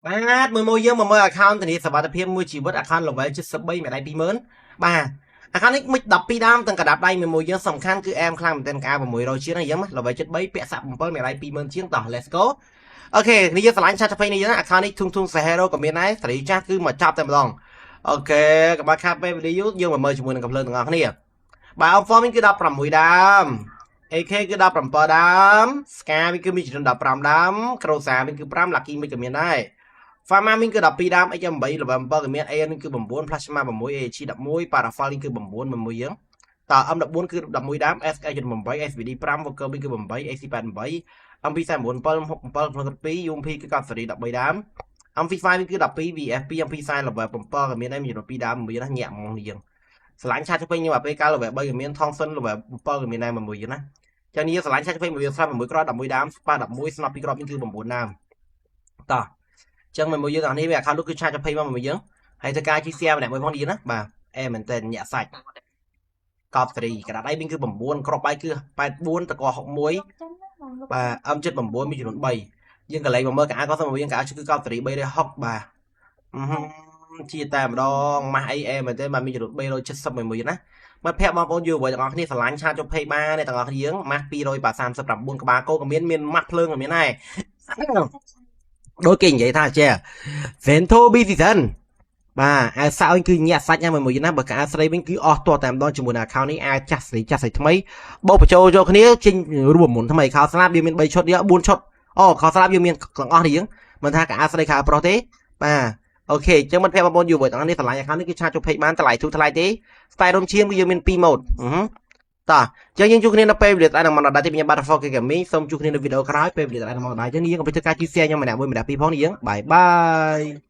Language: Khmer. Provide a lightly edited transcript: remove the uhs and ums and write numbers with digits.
បាទមួយ account ធានាសុវត្ថិភាពមួយជីវិត account level 73មេដៃ20000បាទ account នេះមិន12ដើមទាំងកដាប់ដៃមួយយើងសំខាន់គឺអែមខ្លាំងមែនទែនការ600ជាងយើង level 73ពាក់សាក់7មេដៃ20000ជាងតោះ let's go អូខេនេះយើងឆ្លាញ់ឆាត20នេះយើង account នេះធុងSahero ក៏មានដែរសេរីចាស់គឺមកចាប់តែម្ដងអូខេកុំបាច់ខាប់ពេលវីដេអូយើងមកមើលជាមួយនឹងកំភ្លើងទាំងអស់គ្នាបាទ form នេះគឺ16ដើម AK គឺ17ដើម Ska វាគឺមានចំនួន15ដើម Crosa វាគឺ5 Lucky មួយក៏មានដែរ Pharma មានគឺ12ដើម XM8 level 7ក៏មាន AN គឺ9 Plasma 6 AG 11 Parafal គឺ9មួយយើងតើ M14 គឺ11ដើម SK 8 SVD 5 Vocal គឺ8 AC88 MP47 67 UMP គឺកប់សេរី13ដើម MP5 គឺ12 VF2 MP40 level 7ក៏មានដែរមានចំនួន2ដើមមួយណាញាក់ហ្មងនេះយើងឆ្លាញ់ឆាតទៅវិញខ្ញុំអាពេលកាល level 3ក៏មាន Thompson level 7ក៏មានដែរមួយយើងណាចឹងនេះឆ្លាញ់ឆាតទៅវិញមួយស្រាប់6គ្រាប់11ដើម Spa 11 Snap 2គ្រាប់នេះគឺ9ដើមតោះចឹងមួយយើងអានេះវា account នោះគឺឆាត20មកមួយយើងហើយទៅការជី share ម្នាក់មួយផងនេះណាបាទអែមែនតើញាក់សាច់កប់សេរីកដាដៃវិញគឺ9គ្រាប់បាយគឺ84តក61បាទ M79 មានចំនួន3យើងកន្លែងមកមើលកាក៏សមមួយយើងកាគឺកប់សេរី360បាទជាតែម្ដងម៉ាស់អីអែមែនតើបាទមានចំនួន370មួយណាមកភ័ក្របងប្អូនយូរអ្វីទាំងអស់គ្នាឆ្លាញ់ឆាតជុំពេកបានទាំងអស់គ្នាយើងម៉ាស់239ក្បាលគោក៏មានម៉ាស់ភ្លើងក៏មានដែរដូចគេនិយាយថាចេះ Vento B season បាទអាវសៅគឺញាក់សាច់មួយណាបើកាស្រីវិញគឺអស់ទាស់តែម្ដងជាមួយនឹង account នេះអាចាស់ស្រីថ្មីបោកបញ្ចូលចូលគ្នាចេញរួមមុនថ្មីខោស្លាប់វាមាន3ឈុតយក4ឈុតអូខោស្លាប់យើងមានទាំងអស់នេះយើងមិនថាកាស្រីខាប្រុសទេបាទអូខេអញ្ចឹងមិត្តភក្តិបងប្អូនយូរបងប្អូននេះឆ្លាញ់ account នេះគឺឆាតជុំពេកបានថ្លៃទូថ្លៃទេ style រំឈាមគឺយើងមាន2 mode តោះអញ្ចឹងយើងជួបគ្នានៅពេលវេលាស្អែកនឹងមកដល់ទីបញ្ញា Butterfly Gaming សូមជួបគ្នានៅវីដេអូក្រោយពេលវេលាស្អែកនឹងមកដល់អញ្ចឹងយើងក៏ទៅធ្វើការជួយ share ខ្ញុំម្នាក់មួយម្នាក់ពីរផងនេះយើងបាយបាយ